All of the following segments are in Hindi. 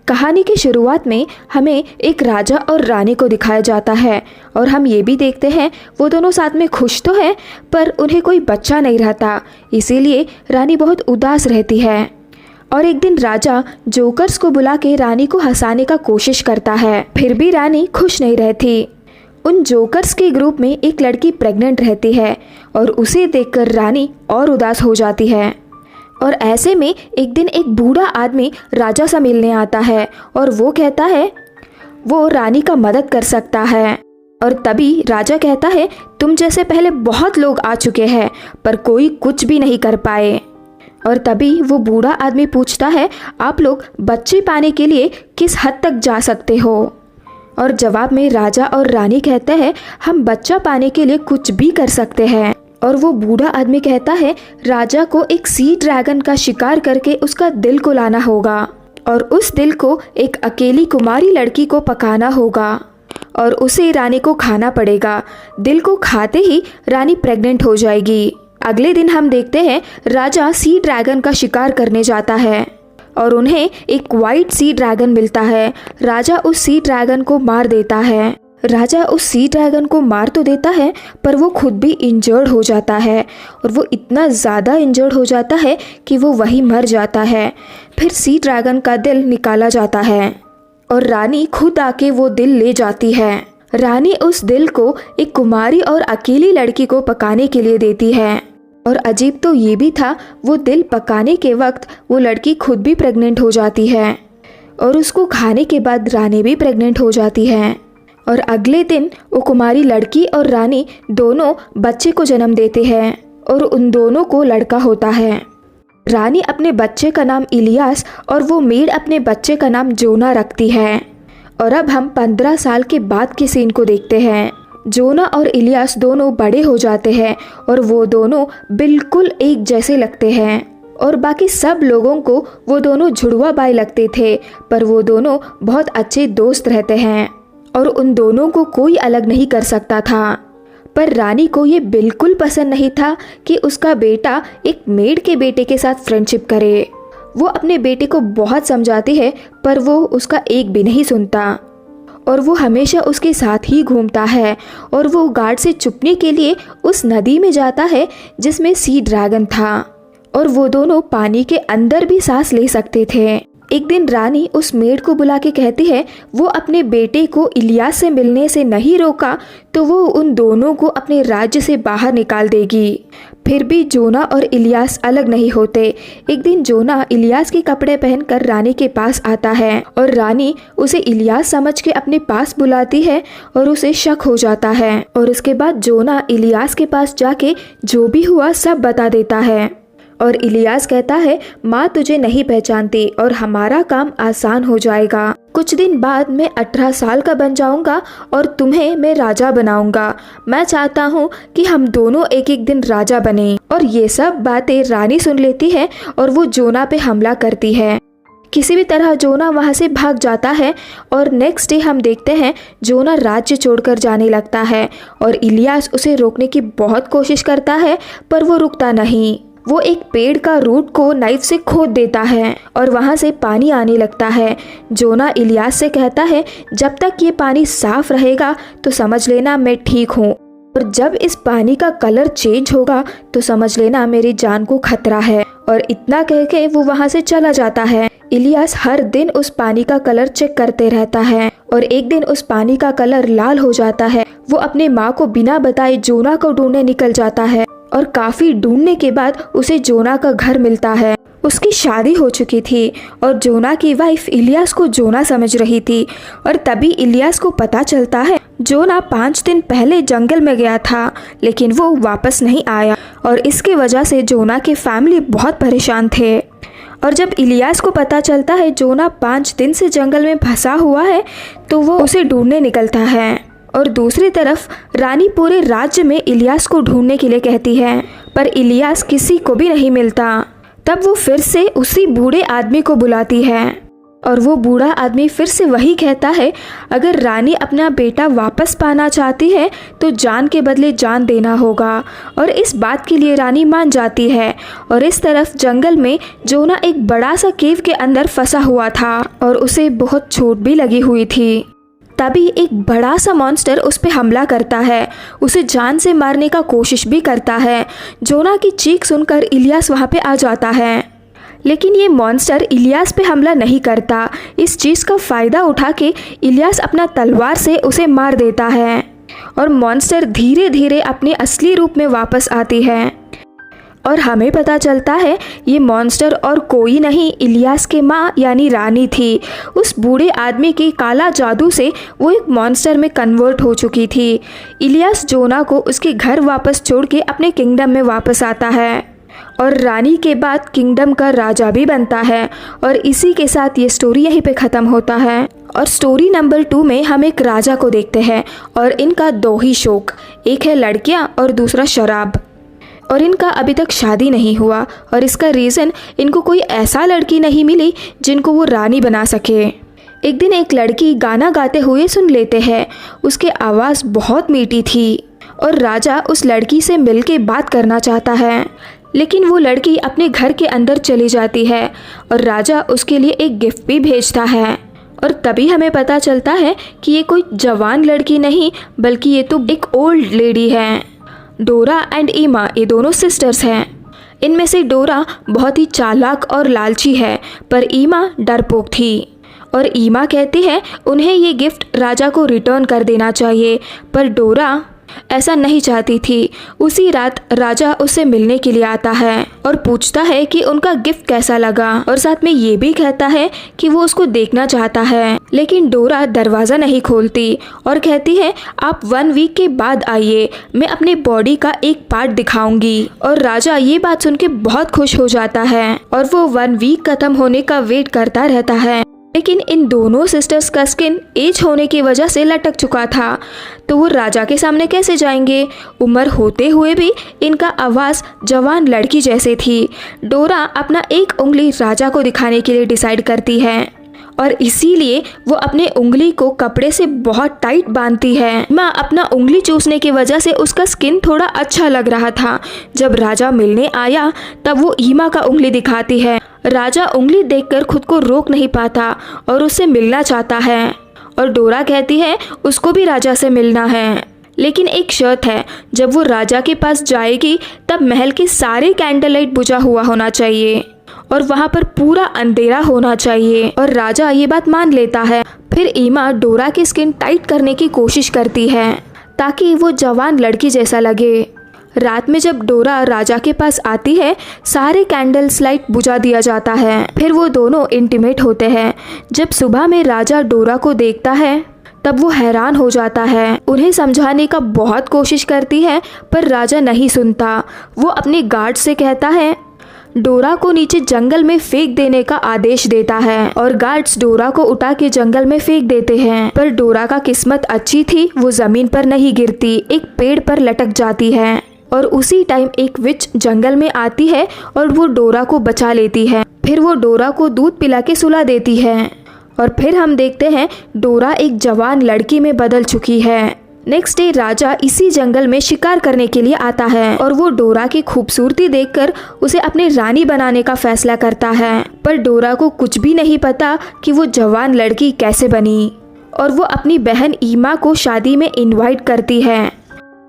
कहानी की शुरुआत में हमें एक राजा और रानी को दिखाया जाता है और हम ये भी देखते हैं वो दोनों साथ में खुश तो हैं पर उन्हें कोई बच्चा नहीं रहता, इसीलिए रानी बहुत उदास रहती है। और एक दिन राजा जोकर्स को बुला के रानी को हंसाने का कोशिश करता है, फिर भी रानी खुश नहीं रहती। उन जोकर्स के ग्रुप में एक लड़की प्रेग्नेंट रहती है और उसे देखकर रानी और उदास हो जाती है। और ऐसे में एक दिन एक बूढ़ा आदमी राजा से मिलने आता है और वो कहता है वो रानी का मदद कर सकता है। और तभी राजा कहता है तुम जैसे पहले बहुत लोग आ चुके हैं पर कोई कुछ भी नहीं कर पाए। और तभी वो बूढ़ा आदमी पूछता है आप लोग बच्चे पाने के लिए किस हद तक जा सकते हो। और जवाब में राजा और रानी कहते हैं हम बच्चा पाने के लिए कुछ भी कर सकते हैं। और वो बूढ़ा आदमी कहता है राजा को एक सी ड्रैगन का शिकार करके उसका दिल को लाना होगा और उस दिल को एक अकेली कुमारी लड़की को पकाना होगा और उसे रानी को खाना पड़ेगा। दिल को खाते ही रानी प्रेग्नेंट हो जाएगी। अगले दिन हम देखते हैं राजा सी ड्रैगन का शिकार करने जाता है और उन्हें एक वाइट सी ड्रैगन मिलता है। राजा उस सी ड्रैगन को मार देता है। राजा उस सी ड्रैगन को मार तो देता है पर वो खुद भी इंजर्ड हो जाता है और वो इतना ज़्यादा इंजर्ड हो जाता है कि वो वहीं मर जाता है। फिर सी ड्रैगन का दिल निकाला जाता है और रानी खुद आके वो दिल ले जाती है। रानी उस दिल को एक कुमारी और अकेली लड़की को पकाने के लिए देती है। और अजीब तो ये भी था वो दिल पकाने के वक्त वो लड़की खुद भी प्रेग्नेंट हो जाती है और उसको खाने के बाद रानी भी प्रेग्नेंट हो जाती है। और अगले दिन वो कुमारी लड़की और रानी दोनों बच्चे को जन्म देते हैं और उन दोनों को लड़का होता है। रानी अपने बच्चे का नाम इलियास और वो मेड अपने बच्चे का नाम जोना रखती है। और अब हम 15 साल के बाद के सीन को देखते हैं। जोना और इलियास दोनों बड़े हो जाते हैं और वो दोनों बिल्कुल एक जैसे लगते हैं और बाकी सब लोगों को वो दोनों जुड़वा भाई लगते थे पर वो दोनों बहुत अच्छे दोस्त रहते हैं और उन दोनों को कोई अलग नहीं कर सकता था। पर रानी को ये बिल्कुल पसंद नहीं था कि उसका बेटा एक मेड के बेटे के साथ फ्रेंडशिप करे। वो अपने बेटे को बहुत समझाती है पर वो उसका एक भी नहीं सुनता और वो हमेशा उसके साथ ही घूमता है और वो गार्ड से छुपने के लिए उस नदी में जाता है जिसमें सी ड्रैगन था और वो दोनों पानी के अंदर भी सांस ले सकते थे। एक दिन रानी उस मेड को बुला के कहती है वो अपने बेटे को इलियास से मिलने से नहीं रोका तो वो उन दोनों को अपने राज्य से बाहर निकाल देगी। फिर भी जोना और इलियास अलग नहीं होते। एक दिन जोना इलियास के कपड़े पहनकर रानी के पास आता है और रानी उसे इलियास समझ के अपने पास बुलाती है और उसे शक हो जाता है और उसके बाद जोना इलियास के पास जाके जो भी हुआ सब बता देता है। और इलियास कहता है माँ तुझे नहीं पहचानती और हमारा काम आसान हो जाएगा। कुछ दिन बाद मैं 18 साल का बन जाऊंगा और तुम्हें मैं राजा बनाऊंगा। मैं चाहता हूँ कि हम दोनों एक एक दिन राजा बने। और ये सब बातें रानी सुन लेती है और वो जोना पे हमला करती है। किसी भी तरह जोना वहाँ से भाग जाता है और नेक्स्ट डे हम देखते हैं जोना राज्य छोड़कर जाने लगता है और इलियास उसे रोकने की बहुत कोशिश करता है पर वो रुकता नहीं। वो एक पेड़ का रूट को नाइफ से खोद देता है और वहाँ से पानी आने लगता है। जोना इलियास से कहता है जब तक ये पानी साफ रहेगा तो समझ लेना मैं ठीक हूँ और जब इस पानी का कलर चेंज होगा तो समझ लेना मेरी जान को खतरा है। और इतना कह के वो वहाँ से चला जाता है। इलियास हर दिन उस पानी का कलर चेक करते रहता है और एक दिन उस पानी का कलर लाल हो जाता है। वो अपने माँ को बिना बताए जोना को ढूंढने निकल जाता है और काफी ढूंढने के बाद उसे जोना का घर मिलता है। उसकी शादी हो चुकी थी और जोना की वाइफ इलियास को जोना समझ रही थी और तभी इलियास को पता चलता है जोना 5 दिन पहले जंगल में गया था लेकिन वो वापस नहीं आया और इसकी वजह से जोना की फैमिली बहुत परेशान थे। और जब इलियास को पता चलता है जोना 5 दिन से जंगल में फंसा हुआ है तो वो उसे ढूंढने निकलता है। और दूसरी तरफ रानी पूरे राज्य में इलियास को ढूंढने के लिए कहती है पर इलियास किसी को भी नहीं मिलता। तब वो फिर से उसी बूढ़े आदमी को बुलाती है और वो बूढ़ा आदमी फिर से वही कहता है, अगर रानी अपना बेटा वापस पाना चाहती है तो जान के बदले जान देना होगा। और इस बात के लिए रानी मान जाती है। और इस तरफ जंगल में जोना एक बड़ा सा केव के अंदर फंसा हुआ था और उसे बहुत चोट भी लगी हुई थी। तभी एक बड़ा सा मॉन्स्टर उस पर हमला करता है, उसे जान से मारने का कोशिश भी करता है। जोना की चीख सुनकर इलियास वहाँ पे आ जाता है, लेकिन ये मॉन्स्टर इलियास पे हमला नहीं करता। इस चीज़ का फ़ायदा उठा के इलियास अपना तलवार से उसे मार देता है और मॉन्स्टर धीरे धीरे अपने असली रूप में वापस आती है। और हमें पता चलता है ये मॉन्स्टर और कोई नहीं, इलियास के माँ यानी रानी थी। उस बूढ़े आदमी के काला जादू से वो एक मॉन्स्टर में कन्वर्ट हो चुकी थी। इलियास जोना को उसके घर वापस छोड़ के अपने किंगडम में वापस आता है और रानी के बाद किंगडम का राजा भी बनता है। और इसी के साथ ये स्टोरी यहीं पे ख़त्म होता है। और स्टोरी नंबर 2 में हम एक राजा को देखते हैं और इनका 2 ही शौक, एक है लड़कियां और दूसरा शराब। और इनका अभी तक शादी नहीं हुआ और इसका रीज़न, इनको कोई ऐसा लड़की नहीं मिली जिनको वो रानी बना सके। एक दिन एक लड़की गाना गाते हुए सुन लेते हैं, उसकी आवाज़ बहुत मीठी थी और राजा उस लड़की से मिल के बात करना चाहता है, लेकिन वो लड़की अपने घर के अंदर चली जाती है और राजा उसके लिए एक गिफ्ट भी भेजता है। और तभी हमें पता चलता है कि ये कोई जवान लड़की नहीं बल्कि ये तो एक ओल्ड लेडी है। डोरा एंड ईमा ये दोनों सिस्टर्स हैं। इनमें से डोरा बहुत ही चालाक और लालची है, पर ईमा डरपोक थी। और ईमा कहती है उन्हें ये गिफ्ट राजा को रिटर्न कर देना चाहिए, पर डोरा ऐसा नहीं चाहती थी। उसी रात राजा उससे मिलने के लिए आता है और पूछता है कि उनका गिफ्ट कैसा लगा, और साथ में ये भी कहता है कि वो उसको देखना चाहता है। लेकिन डोरा दरवाज़ा नहीं खोलती और कहती है आप 1 वीक के बाद आइए, मैं अपने बॉडी का एक पार्ट दिखाऊंगी। और राजा ये बात सुन के बहुत खुश हो जाता है और वो 1 वीक खत्म होने का वेट करता रहता है। लेकिन इन दोनों सिस्टर्स का स्किन एज होने की वजह से लटक चुका था, तो वो राजा के सामने कैसे जाएंगे। उम्र होते हुए भी इनका आवाज़ जवान लड़की जैसे थी। डोरा अपना एक उंगली राजा को दिखाने के लिए डिसाइड करती है और इसीलिए वो अपने उंगली को कपड़े से बहुत टाइट बांधती है। माँ अपना उंगली चूसने की वजह से उसका स्किन थोड़ा अच्छा लग रहा था। जब राजा मिलने आया तब वो ईमा का उंगली दिखाती है। राजा उंगली देखकर खुद को रोक नहीं पाता और उससे मिलना चाहता है। और डोरा कहती है उसको भी राजा से मिलना है, लेकिन एक शर्त है, जब वो राजा के पास जाएगी तब महल के सारे कैंडल लाइट बुझा हुआ होना चाहिए और वहाँ पर पूरा अंधेरा होना चाहिए। और राजा ये बात मान लेता है। फिर ईमा डोरा की स्किन टाइट करने की कोशिश करती है ताकि वो जवान लड़की जैसा लगे। रात में जब डोरा राजा के पास आती है सारे कैंडल्स लाइट बुझा दिया जाता है। फिर वो दोनों इंटीमेट होते हैं। जब सुबह में राजा डोरा को देखता है तब वो हैरान हो जाता है। उन्हें समझाने का बहुत कोशिश करती है पर राजा नहीं सुनता। वो अपने गार्ड से कहता है डोरा को नीचे जंगल में फेंक देने का आदेश देता है और गार्ड्स डोरा को उठा के जंगल में फेंक देते हैं। पर डोरा का किस्मत अच्छी थी, वो जमीन पर नहीं गिरती, एक पेड़ पर लटक जाती है। और उसी टाइम एक विच जंगल में आती है और वो डोरा को बचा लेती है। फिर वो डोरा को दूध पिला के सुला देती है और फिर हम देखते हैं डोरा एक जवान लड़की में बदल चुकी है। नेक्स्ट डे राजा इसी जंगल में शिकार करने के लिए आता है और वो डोरा की खूबसूरती देखकर उसे अपनी रानी बनाने का फैसला करता है। पर डोरा को कुछ भी नहीं पता कि वो जवान लड़की कैसे बनी। और वो अपनी बहन ईमा को शादी में इनवाइट करती है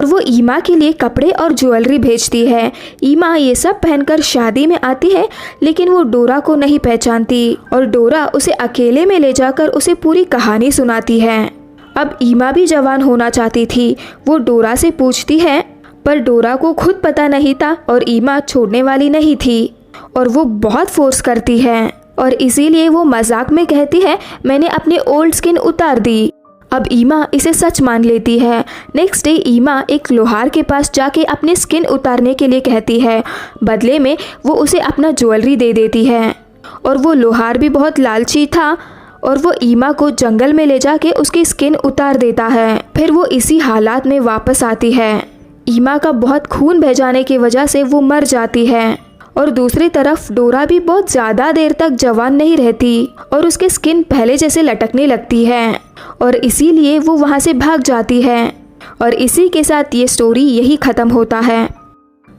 और वो ईमा के लिए कपड़े और ज्वेलरी भेजती है। ईमा ये सब पहनकर शादी में आती है, लेकिन वो डोरा को नहीं पहचानती और डोरा उसे अकेले में ले जाकर उसे पूरी कहानी सुनाती है। अब ईमा भी जवान होना चाहती थी। वो डोरा से पूछती है, पर डोरा को खुद पता नहीं था और ईमा छोड़ने वाली नहीं थी और वो बहुत फोर्स करती है और इसीलिए वो मजाक में कहती है मैंने अपनी ओल्ड स्किन उतार दी। अब ईमा इसे सच मान लेती है। नेक्स्ट डे ईमा एक लोहार के पास जाके अपनी स्किन उतारने के लिए कहती है। बदले में वो उसे अपना ज्वेलरी दे देती है और वो लोहार भी बहुत लालची था और वो ईमा को जंगल में ले जाके उसकी स्किन उतार देता है। फिर वो इसी हालात में वापस आती है। ईमा का बहुत खून बह जाने की वजह से वो मर जाती है और दूसरी तरफ डोरा भी बहुत ज़्यादा देर तक जवान नहीं रहती और उसकी स्किन पहले जैसे लटकने लगती है और इसीलिए वो वहाँ से भाग जाती है। और इसी के साथ ये स्टोरी यही ख़त्म होता है।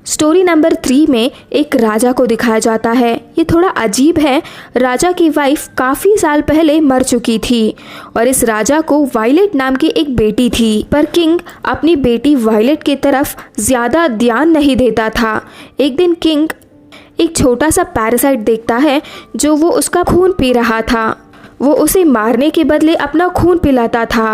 स्टोरी नंबर 3 में एक राजा को दिखाया जाता है। ये थोड़ा अजीब है। राजा की वाइफ काफ़ी साल पहले मर चुकी थी और इस राजा को वायलेट नाम की एक बेटी थी, पर किंग अपनी बेटी वायलेट की तरफ ज़्यादा ध्यान नहीं देता था। एक दिन किंग एक छोटा सा पैरासाइट देखता है जो वो उसका खून पी रहा था। वो उसे मारने के बदले अपना खून पिलाता था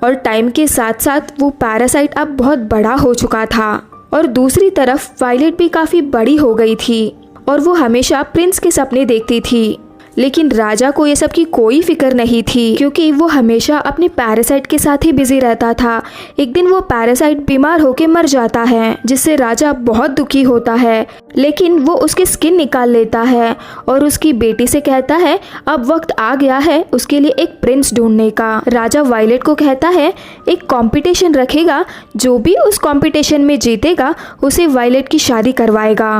और टाइम के साथ साथ वो पैरासाइट अब बहुत बड़ा हो चुका था। और दूसरी तरफ वायलेट भी काफ़ी बड़ी हो गई थी और वो हमेशा प्रिंस के सपने देखती थी, लेकिन राजा को ये सब की कोई फिक्र नहीं थी क्योंकि वो हमेशा अपने पैरासाइट के साथ ही बिजी रहता था। एक दिन वो पैरासाइट बीमार होकर मर जाता है जिससे राजा बहुत दुखी होता है, लेकिन वो उसकी स्किन निकाल लेता है और उसकी बेटी से कहता है अब वक्त आ गया है उसके लिए एक प्रिंस ढूंढने का। राजा वायलेट को कहता है एक कंपटीशन रखेगा, जो भी उस कंपटीशन में जीतेगा उसे वायलेट की शादी करवाएगा।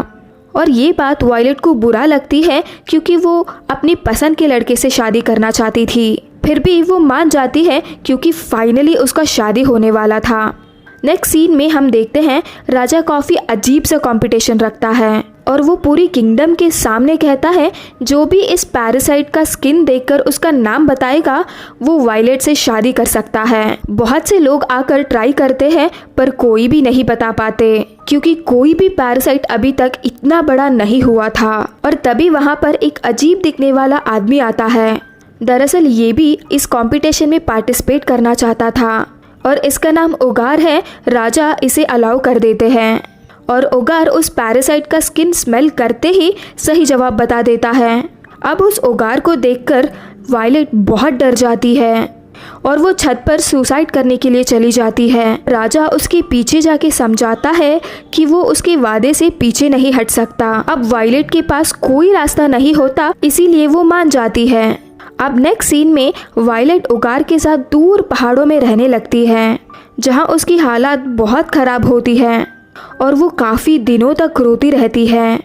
और ये बात वायलेट को बुरा लगती है क्योंकि वो अपनी पसंद के लड़के से शादी करना चाहती थी। फिर भी वो मान जाती है क्योंकि फाइनली उसका शादी होने वाला था। नेक्स्ट सीन में हम देखते हैं राजा काफ़ी अजीब सा कंपटीशन रखता है और वो पूरी किंगडम के सामने कहता है जो भी इस पैरासाइट का स्किन देखकर उसका नाम बताएगा वो वायलेट से शादी कर सकता है। बहुत से लोग आकर ट्राई करते हैं पर कोई भी नहीं बता पाते क्योंकि कोई भी पैरासाइट अभी तक इतना बड़ा नहीं हुआ था। और तभी वहाँ पर एक अजीब दिखने वाला आदमी आता है। दरअसल ये भी इस कंपटीशन में पार्टिसिपेट करना चाहता था और इसका नाम ओगार है। राजा इसे अलाउ कर देते हैं और ओगार उस पैरासाइट का स्किन स्मेल करते ही सही जवाब बता देता है। अब उस ओगार को देखकर वायलेट बहुत डर जाती है और वो छत पर सुसाइड करने के लिए चली जाती है। राजा उसके पीछे जाके समझाता है कि वो उसके वादे से पीछे नहीं हट सकता। अब वायलेट के पास कोई रास्ता नहीं होता, इसीलिए वो मान जाती है। अब नेक्स्ट सीन में वायलेट ओगार के साथ दूर पहाड़ों में रहने लगती है जहां उसकी हालत बहुत ख़राब होती है और वो काफ़ी दिनों तक रोती रहती है।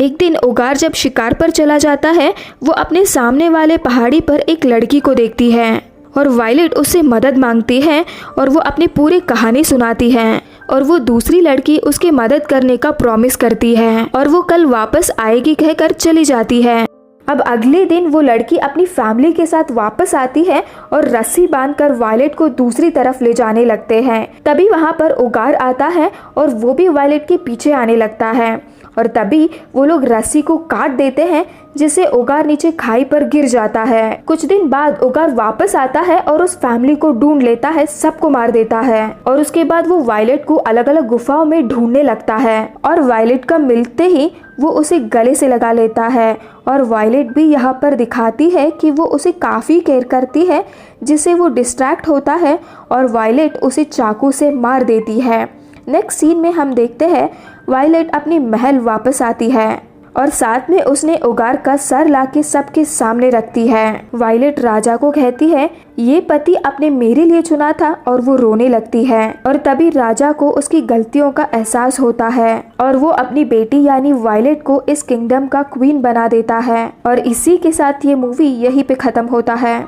एक दिन ओगार जब शिकार पर चला जाता है वो अपने सामने वाले पहाड़ी पर एक लड़की को देखती है और वायलेट उससे मदद मांगती है और वो अपनी पूरी कहानी सुनाती है और वो दूसरी लड़की उसकी मदद करने का प्रॉमिस करती है और वो कल वापस आएगी कहकर चली जाती है। अब अगले दिन वो लड़की अपनी फैमिली के साथ वापस आती है और रस्सी बांधकर वायलेट को दूसरी तरफ ले जाने लगते हैं। तभी वहाँ पर ओगार आता है और वो भी वायलेट के पीछे आने लगता है और तभी वो लोग रस्सी को काट देते हैं जिससे ओगार नीचे खाई पर गिर जाता है। कुछ दिन बाद ओगार वापस आता है और उस फैमिली को ढूंढ लेता है, सबको मार देता है और उसके बाद वो वायलेट को अलग अलग गुफाओं में ढूंढने लगता है और वायलेट का मिलते ही वो उसे गले से लगा लेता है और वायलेट भी यहाँ पर दिखाती है कि वो उसे काफ़ी केयर करती है जिससे वो डिस्ट्रैक्ट होता है और वायलेट उसे चाकू से मार देती है। नेक्स्ट सीन में हम देखते हैं वायलेट अपनी महल वापस आती है और साथ में उसने ओगार का सर लाके सबके सामने रखती है। वायलेट राजा को कहती है ये पति आपने मेरे लिए चुना था और वो रोने लगती है और तभी राजा को उसकी गलतियों का एहसास होता है और वो अपनी बेटी यानी वायलेट को इस किंगडम का क्वीन बना देता है। और इसी के साथ ये मूवी यहीं पे खत्म होता है।